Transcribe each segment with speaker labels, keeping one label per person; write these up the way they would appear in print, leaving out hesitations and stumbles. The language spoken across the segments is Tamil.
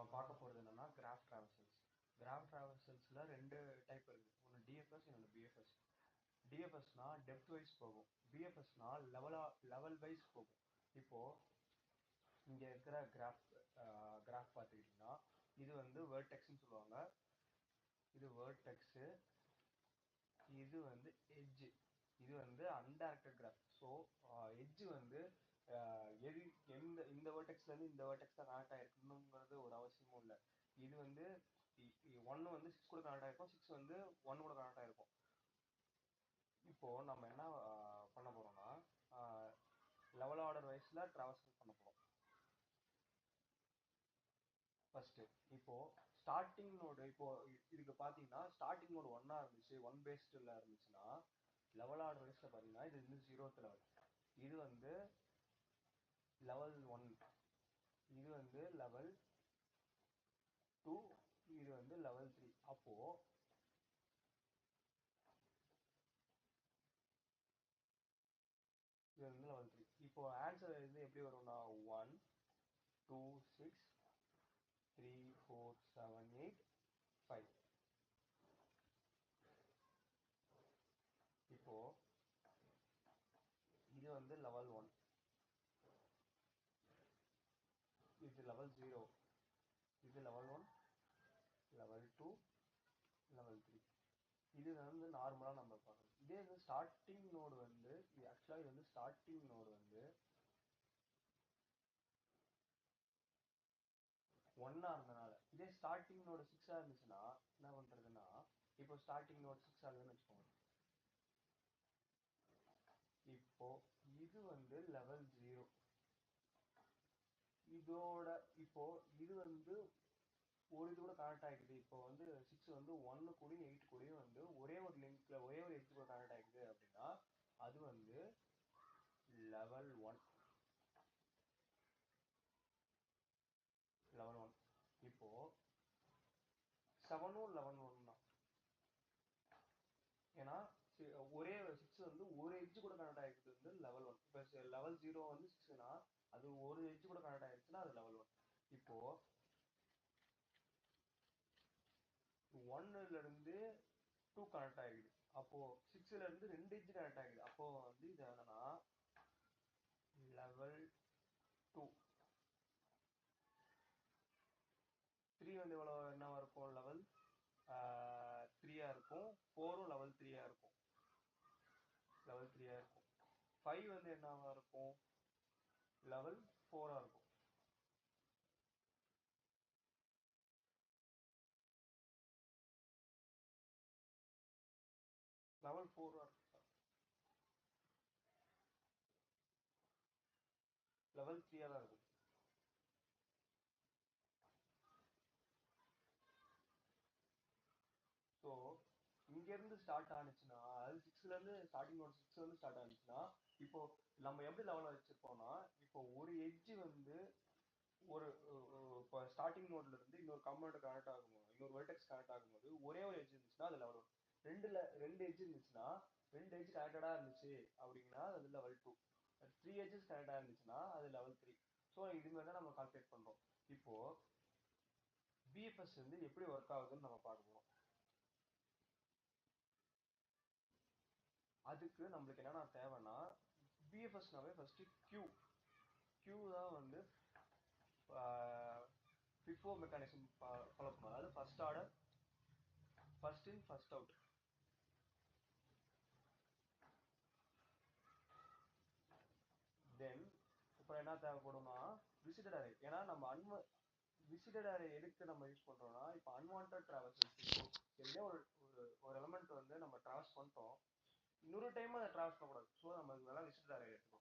Speaker 1: நம்ம பார்க்க போகிறது என்னன்னா கிராஃப் ட்ராவர்சல்ஸ். கிராஃப் ட்ராவர்சல்ஸில் ரெண்டு டைப் இருக்குது. ஒன்று டிஎஃப்எஸ், இன்னொன்று பிஎஃப்எஸ். டிஎஃப்எஸ்னா டெப்த் வைஸ் போகும், பிஎஃப்எஸ்னா லெவல் வைஸ் போகும். இப்போது இங்கே இருக்கிற கிராஃப் பார்த்துக்கிட்டிங்கன்னா இது வந்து வேர்டெக்ஸ்ன்னு சொல்லுவாங்க, இது வேர்டெக்ஸு, இது வந்து எட்ஜு, இது வந்து அன்டைரக்டட் கிராஃப். ஸோ எட்ஜு வந்து எது இந்த வேர்டெக்ஸ்லேருந்து இந்த வேர்டெக்ஸ் தான் கனெக்ட் ஆகிருக்கணுங்கிறது ஒரு அவசியமும் இல்லை. இது வந்து 1 வந்து 6 கூட கனெக்ட் ஆகிருக்கும், 6 வந்து 1 கூட கனெக்ட் ஆகிருக்கும். இப்போது நம்ம என்ன பண்ண போகிறோம்னா லெவல் ஆர்டர் வைஸில் ட்ராவர்சல் பண்ண போகிறோம். ஃபர்ஸ்ட் இப்போ ஸ்டார்டிங் நோடு, இப்போ இதுக்கு பார்த்தீங்கன்னா ஸ்டார்டிங் நோடு 1 இருந்துச்சு, 1 பேஸ்டில் இருந்துச்சுன்னா லெவல் ஆர்டர் வைஸில் பார்த்தீங்கன்னா இது வந்து 0th லெவல், இது வந்து லெவல் 1, இது வந்து லெவல் 2, இது வந்து லெவல் 3. அப்போ இது வந்து லெவல் 3. இப்போ ஆன்சர் வந்து எப்படி வரும்னா 1 2 6 3 4 7 8 5. இப்போ இது வந்து லெவல் 1, இது லெவல் 0, இது லெவல் 1, லெவல் 2, லெவல் 3. இது வந்து நார்மலாக நம்ம பார்க்கணும். இதே வந்து ஸ்டார்டிங் நோடு வந்து ஆக்சுவலாக இது வந்து ஸ்டார்டிங் நோடு வந்து 1 இருந்தனால, இதே ஸ்டார்டிங் நோடு 6 இருந்துச்சுன்னா என்ன பண்ணுறதுன்னா, இப்போ ஸ்டார்டிங் நோடு 6 ஆகுதுன்னு வச்சுக்கோங்க. இப்போ இது வந்து லெவல் 0, இதோட இப்போ இது வந்து ஒரு இது கூட கனெக்ட் ஆகிக்குது. இப்போ வந்து 6 வந்து 1 கூடயும் 8 கூடயும் வந்து ஒரே ஒரு லிங்க்ல ஒரே ஒரு எட்ஜ் கூட கனெக்ட் ஆகிக்குது அப்படின்னா அது வந்து லெவல் 1. லெவல் 1. இப்போ 7ம் லெவல் 1 தான். ஏன்னா ஒரே 6 வந்து ஒரு எட்ஜ் கூட கனெக்ட் ஆகிருக்குது வந்து லெவல் 1. இப்போ லெவல் 0 வந்து 6னா அது ஒரு எட்ஜ் கூட கனெக்ட் ஆகிருச்சுன்னா அது லெவல் 1. இப்போ 1ல இருந்து 2 கனெக்ட் ஆகிடுது, அப்போ 6ல இருந்து 2 எட்ஜ் கனெக்ட் ஆகிடுது. அப்போ வந்து இது என்னன்னா லெவல் 2. 3 வந்து எவ்வளோ என்னவா இருக்கும், லெவல் 3 இருக்கும். 4ம் லெவல் 3 இருக்கும், லெவல் 3 இருக்கும். 5 வந்து என்னவா இருக்கும், லெவல் 4 இருக்கும். லெவல் 4 இருக்கும், லெவல் 3 தான் இருக்கும். ஸோ இங்கேருந்து ஸ்டார்ட் ஆனிச்சுன்னா, அது 6லேருந்து ஸ்டார்டிங் நோட் 6 வந்து ஸ்டார்ட் ஆனிச்சுன்னா இப்போ நம்ம எப்படி லெவலில் வச்சுருப்போம்னா, இப்போ ஒரு எட்ஜ் வந்து ஒரு இப்போ ஸ்டார்டிங் நோட்ல இருந்து இன்னொரு காம்பவுண்ட் கனெக்ட் ஆகும்போது, இன்னொரு வெர்டெக்ஸ் கனெக்ட் ஆகும்போது ஒரே ஒரு எட்ஜ் இருந்துச்சுன்னா அது லெவல் 1. ரெண்டு எட்ஜ் இருந்துச்சுன்னா, 2 எட்ஜ் கனெக்டடா இருந்துச்சு அப்படின்னா அது லெவல் 2. 3 எட்ஜஸ் கனெக்டா இருந்துச்சுன்னா அது லெவல் 3. ஸோ இது மாதிரி தான் நம்ம கால்குலேட் பண்றோம். இப்போ பிஎஃப்எஸ் வந்து எப்படி ஒர்க் ஆகுதுன்னு நம்ம பார்க்க போறோம். அதுக்கு நம்மளுக்கு என்னென்ன தேவைன்னா, பிஎஃப்எஸ்னாவே ஃபர்ஸ்ட் கியூ தான் வந்து FIFO மெக்கானிசம் ஃபாலோ பண்ணுவோம். அதாவது first order, first in first out. Then இப்போ என்ன தேவைப்படும்னா விசிட்டட் அரே. ஏன்னா நம்ம விசிட்டட் அரே எதுக்கு நம்ம யூஸ் பண்றோம்னா, இப்போ அன்வான்ட் டிராவல்சல்ஸ், எதுலேயே ஒரு எலமெண்ட் வந்து நம்ம டிராவல்ஸ் பண்ணிட்டோம், இன்னொரு டைம் அதை டிராவல்ஸ் பண்ணக்கூடாது. ஸோ நம்ம இதெல்லாம் விசிட்டட் அரே எடுத்துக்கணும்.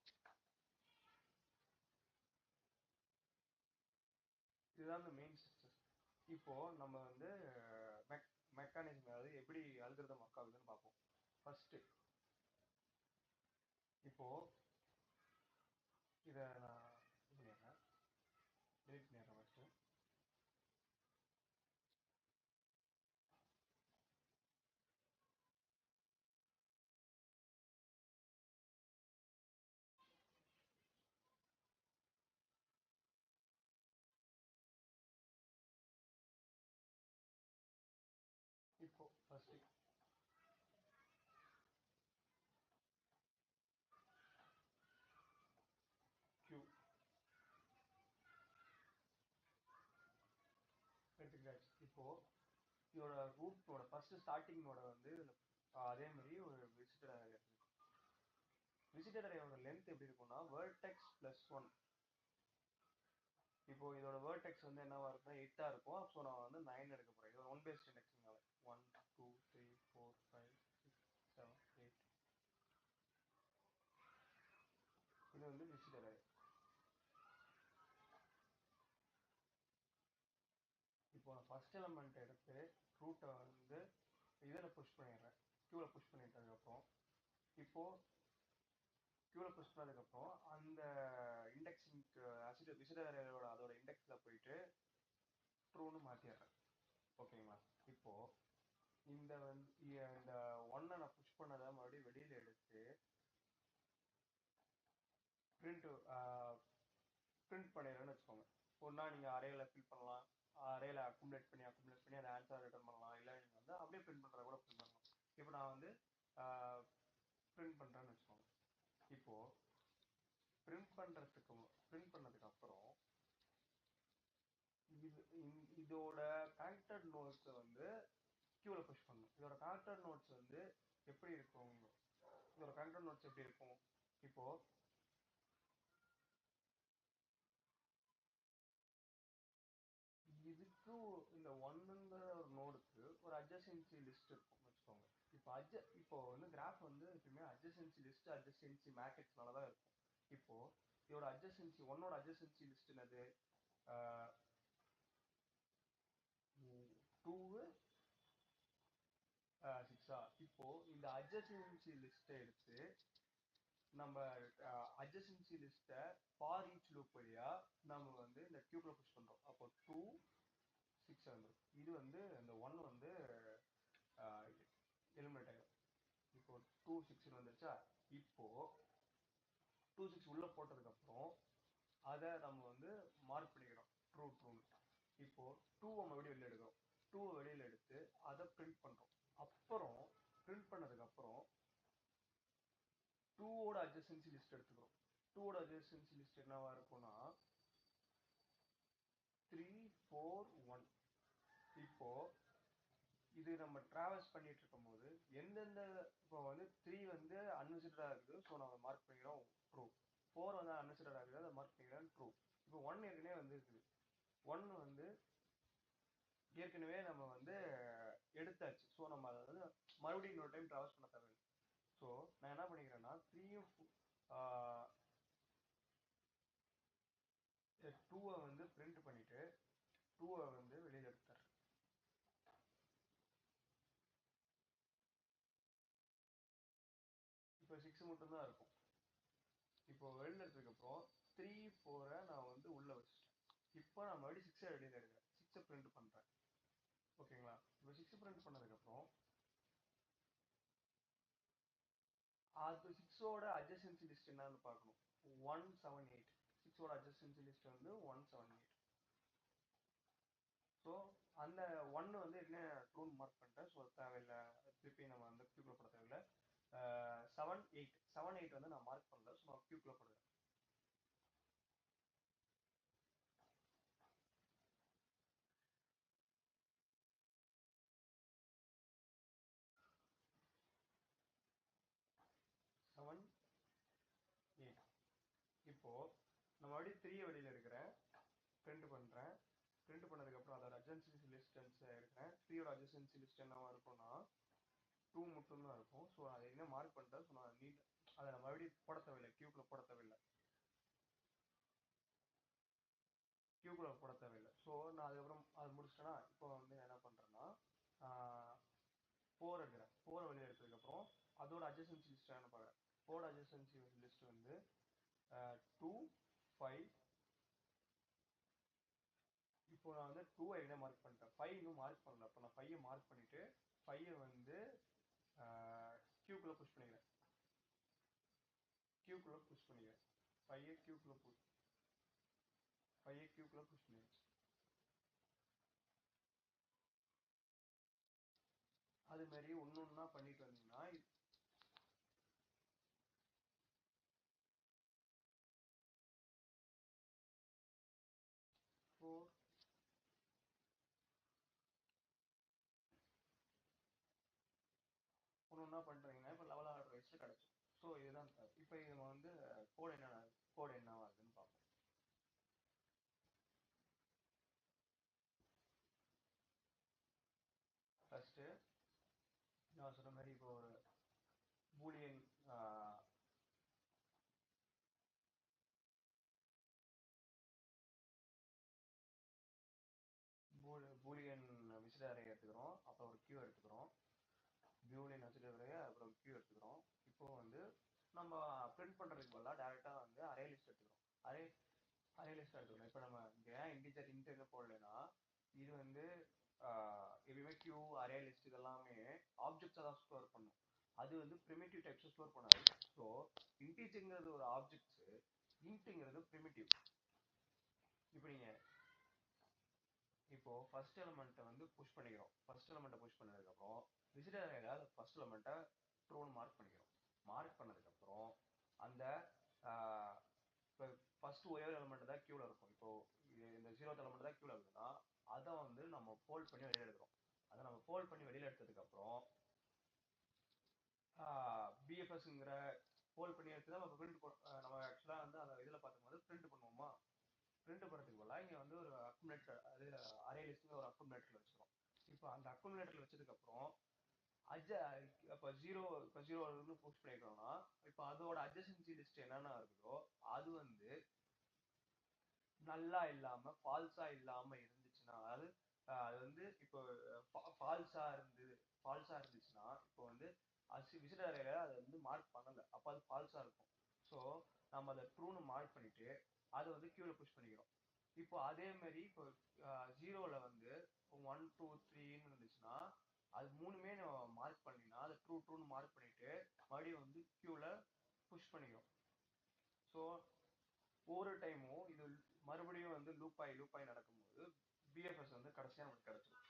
Speaker 1: இதுதான் இந்த மெயின் ஸ்ட்ரக்சர். இப்போ நம்ம வந்து மெக்கானிசம், அதாவது எப்படி அல்காரிதம் ஒர்க் ஆகுதுன்னு பார்ப்போம். ஃபர்ஸ்ட் இப்போ இதை நான் இது பண்ணிடுறேன், டெலிட் பண்ணிடுறேன் ஃபர்ஸ்ட். இப்போ இதோட ரூட்டோட ஃபர்ஸ்ட் ஸ்டார்டிங் நோட வந்து அதே மாதிரி ஒரு விசிட்டர் அரே இருக்கு. விசிட்டர் அரேயோட லென்த் எப்படி இருக்கும்னா வெர்டெக்ஸ் பிளஸ் ஒன். இப்போ இதோட வேர்டெக்ஸ் வந்து என்னவா இருக்கும்னா 8 இருக்கும். ஸோ நான் வந்து 9 எடுக்க போறேன். இது ஒன் பேஸ்ட் இண்டெக்ஸ்னால 1 2 3 4 5 6 7 8. இது வந்து விசிட்டர் அரே. இப்போ நான் ஃபர்ஸ்ட் எலமெண்ட் எடுத்து ரூட்டை வந்து இதில் புஷ் பண்ணிடுறேன். கியூவில் புஷ் பண்ணிட்டதுக்கப்புறம் இப்போ கியூவில் புஷ் பண்ணதுக்கப்புறம் அந்த இண்டெக்ஸிங்க்கு விசிட்டர் அரேயோட அதோட இண்டெக்ஸில் போயிட்டு ட்ரூன்னு மாற்றிடுறேன். ஓகேங்களா? இப்போ இந்த வந்து இந்த ஒன்னை நான் புஷ் பண்ணதை மறுபடியும் வெளியில் எடுத்து பிரிண்ட் பண்ணிடுறேன்னு வச்சுக்கோங்க. ஒன்றா நீங்கள் அரேல ஃபில் பண்ணலாம், அரேல அக்குமுலேட் பண்ணி அதை ஆன்சர் ரிட்டர்ன் பண்ணலாம், இல்லை நீங்கள் வந்து அப்படியே பிரிண்ட் பண்ணுறத கூட பிரிண்ட் பண்ணலாம். இப்போ நான் வந்து பிரிண்ட் பண்ணுறேன்னு வச்சுக்கோங்க. இப்போது பிரிண்ட் பண்ணதுக்கு அப்புறம் இதோட கனெக்டட் நோட்ஸை வந்து கியூவில் புஷ் பண்ணணும். இதோட கனெக்டட் நோட்ஸ் வந்து எப்படி இருக்கும்? இதோட கனெக்டட் நோட்ஸ் எப்படி இருக்கும்? இப்போ இதுக்கு இந்த ஒன்னுங்கிற ஒரு நோடுக்கு ஒரு அட்ஜசன்சி லிஸ்ட் இருக்கும் வச்சுக்கோங்க. இப்போ வந்து கிராஃப் வந்து எப்பயுமே அட்ஜசன்சி லிஸ்ட் அட்ஜசன்சி மேட்ரிக்ஸ்னால தான் இருக்கும். இப்போ இதோட அட்ஜசன்சி ஒன்னோட அட்ஜசன்சி லிஸ்ட் என்னது? 2 6. இப்போ இந்த அட்ஜசன்சி லிஸ்ட்டை எடுத்து நம்ம அட்ஜசன்சி லிஸ்ட்டை ஃபார் ஈச் லூப் வழியா நம்ம வந்து இந்த கியூப்ல புஷ் பண்றோம். அப்போ 2 6 வந்துடும். இது வந்து இந்த ஒன் வந்து எலிமினேட் ஆகிடும். இப்போ 2 6 வந்துருச்சா? இப்போ 2 6 உள்ள போட்டதுக்கு அப்புறம் அதை நம்ம வந்து மார்க் பண்ணிக்கிறோம் ட்ரூன்னு. இப்போ 2 மறுபடியும் வெளியில் எடுக்கிறோம். 2 வெளியில் எடுத்து அதை பிரிண்ட் பண்றோம். அப்புறம் பிரிண்ட் பண்ணதுக்கு அப்புறம் 2ஓட அட்ஜசன்சி லிஸ்ட் எடுத்துக்கிறோம். 2ஓட அட்ஜசன்சி லிஸ்ட் என்னவா இருக்கும்னா 3 4 1. இப்போ இது நம்ம டிராவல்ஸ் பண்ணிட்டு இருக்கும் போது எந்தெந்த இப்போ வந்து 3 வந்து அன்விசிட்டடா இருக்குது, ஸோ நம்ம மார்க் பண்ணிக்கிறோம் ட்ரூ. 4 வந்து அன்விசிட்டடா இருக்குது, அதை மார்க் பண்ணிக்கிறோம் ட்ரூ. இப்போ 1 ஏற்கனவே வந்து இருக்குது. 1 வந்து ஏற்கனவே நம்ம வந்து எடுத்தாச்சு. ஸோ நம்ம அதை வந்து மறுபடியும் இன்னொரு டைம் டிராவல்ஸ் பண்ண தேவையில்லை. ஸோ நான் என்ன பண்ணிக்கிறேன்னா 3யும் 2 வந்து பிரிண்ட் பண்ணிட்டு 2 வந்து வெளியில் எடுத்துறேன். இப்போ 6 மட்டும் தான் இருக்கும். இப்போ வெளியில் எடுத்ததுக்கு அப்புறம் 3 4 நான் வந்து உள்ள வச்சுட்டேன். இப்போ நான் மறுபடியும் 6 வெளியில் எடுக்கிறேன். 6 பிரிண்ட் பண்றேன். ஓகேங்களா? இப்போ 6 பிரிண்ட் பண்ணதுக்கு அப்புறம் அது 6ஓட அட்ஜசன்சி லிஸ்ட் என்னன்னு பார்க்கணும். 178. 6ஓட அட்ஜசன்சி லிஸ்ட் வந்து 178. ஸோ அந்த ஒன்னு வந்து என்ன ட்ரூன் மார்க் பண்ணிட்டேன். ஸோ தேவையில்லை, திருப்பி நம்ம வந்து கியூப்ல போட தேவையில்லை. 7 8 வந்து நான் மார்க் பண்ணல. ஸோ நான் கியூப்ல போடுறேன். இப்போ நான் மறுபடியும் 3 வெளியில எடுக்கிறேன், பிரிண்ட் பண்றேன். பிரிண்ட் பண்ணதுக்கு அப்புறம் அதோட அட்ஜசன்சி லிஸ்ட் எடுக்கிறேன். 3ஓட அட்ஜசன்சி லிஸ்ட் என்னவா இருக்கும்னா 2 மட்டும் தான் இருக்கும். ஸோ அதை என்ன மார்க் பண்ணிட்டேன். ஸோ நான் அதை நான் மறுபடியும் போட தேவையில்லை, கியூப்ல போட தேவையில்லை. ஸோ நான் அதுக்கப்புறம் அது முடிச்சிட்டேன்னா இப்போ வந்து என்ன பண்றேன்னா 4 எடுக்கிறேன். 4 வெளியே எடுத்ததுக்கு அப்புறம் அதோட அட்ஜசன்சி லிஸ்ட் என்ன பார்க்குறேன். 4 அட்ஜசன்சி லிஸ்ட் வந்து 2 5. இப்போ நான் வந்து 2 என்ன மார்க் பண்ணிட்டேன், 5 இன்னும் மார்க் பண்ணல. அப்போ நான் 5 மார்க் பண்ணிட்டு 5 வந்து கியூக்குள்ள புஷ் பண்ணிக்கிறேன். 5 கியூக்குள்ள புஷ் பண்ணிடுச்சு. அது மாதிரி ஒன்னொன்னா பண்ணிட்டு வந்தீங்கன்னா 4 ஒன்றா பண்ணுறீங்கன்னா இப்போ லெவல் ஆர்டர் வைஸில் கிடச்சிடும். ஸோ இதுதான் இப்போ நம்ம வந்து கோடு என்ன ஆகுதுன்னு பார்ப்போம். ஃபஸ்ட்டு நான் சொன்ன மாதிரி இப்போ ஒரு பூலியன் பூலியன் விசிட் அரே எடுத்துக்கிறோம், அப்புறம் ஒரு கியூ எடுத்துக்கிறோம், பூலியன் விசிட் அரே அப்புறம் கியூ எடுத்துக்கிறோம். இப்போ வந்து நம்ம பிரிண்ட் பண்ணுறதுக்கு பதிலாக டேரெக்டாக வந்து அரே லிஸ்ட் எடுத்துக்கிறோம். அரே லிஸ்ட் எடுத்துக்கிறோம். இப்போ நம்ம ஏன் இன்டீஜர் போடலைன்னா இது வந்து எப்பயுமே கியூ அரே லிஸ்ட் இதெல்லாமே ஆப்ஜெக்ட்ஸை தான் ஸ்டோர் பண்ணும். அது வந்து ப்ரிமிட்டிவ் டைப்ஸை ஸ்டோர் பண்ணாது. ஸோ இன்டீஜர்ங்கிறது ஒரு ஆப்ஜெக்ட்ஸு, இன்ட்டுங்கிறது ப்ரிமிட்டிவ். இப்போ ஃபர்ஸ்ட் எலிமெண்ட்டை வந்து புஷ் பண்ணிக்கிறோம். ஃபர்ஸ்ட் எலிமெண்ட்டை புஷ் பண்ணதுக்கப்புறம் விசிட் அரேல ஃபர்ஸ்ட் எலிமெண்ட்டை ட்ரூன்னு மார்க் பண்ணிக்கிறோம். மார்க் பண்ணதுக்கப்புறம் அந்த இப்போ ஃபர்ஸ்ட் ஒரே ஒரு எலிமெண்ட் தான் கியூவில் இருக்கும். இப்போ இந்த 0th எலிமெண்ட் தான் கியூவில் இருக்குன்னா அதை வந்து நம்ம ஃபோல்ட் பண்ணி வெளியில் எடுக்கிறோம். அதை நம்ம ஃபோல்ட் பண்ணி வெளியில் எடுத்ததுக்கப்புறம் பிஎஃப்எஸ்ங்கிற ஃபோல்ட் பண்ணி எடுத்து நம்ம பிரிண்ட் நம்ம ஆக்சுவலாக வந்து அந்த இதில் பார்க்கும்போது பிரிண்ட் பண்ணுவோமா, பிரிண்ட் பண்ணுறதுக்கு பதிலாக இங்கே வந்து ஒரு அக்குமுலேட்டர், அது அரே லிஸ்ட்னு ஒரு அக்குமுலேட்டரில் வச்சுக்கிறோம். இப்போ அந்த அக்குமுலேட்டரில் வச்சதுக்கப்புறம் இப்போ ஜீரோன்னு போஸ்ட் பண்ணிக்கிறோம்னா இப்போ அதோட அட்ஜசன்சி லிஸ்ட் என்னென்ன இருக்குதோ அது வந்து நல்லா இல்லாம ஃபால்ஸா இல்லாம இருந்துச்சுன்னா, அதாவது அது வந்து இப்போ ஃபால்ஸா இருந்துச்சுன்னா இப்போ வந்து விசிட் அரேல அதை வந்து மார்க் பண்ணல, அப்போ அது ஃபால்ஸா இருக்கும். ஸோ நம்ம அதை ட்ரூன்னு மார்க் பண்ணிட்டு அதை வந்து கியூல புஷ் பண்ணிக்கிறோம். இப்போ அதே மாதிரி இப்போ 0ல வந்து 1 2 3ன்னு இருந்துச்சுன்னா அது மூணுமே நம்ம மார்க் பண்ணினா அதை ட்ரூன்னு மார்க் பண்ணிட்டு மறுபடியும் வந்து கியூல புஷ் பண்ணிக்கிறோம். ஸோ ஒவ்வொரு டைமும் இது மறுபடியும் வந்து லூப் ஆகி நடக்கும்போது பிஎஃப்எஸ் வந்து கடைசியாக நமக்கு கிடைச்சிடும்.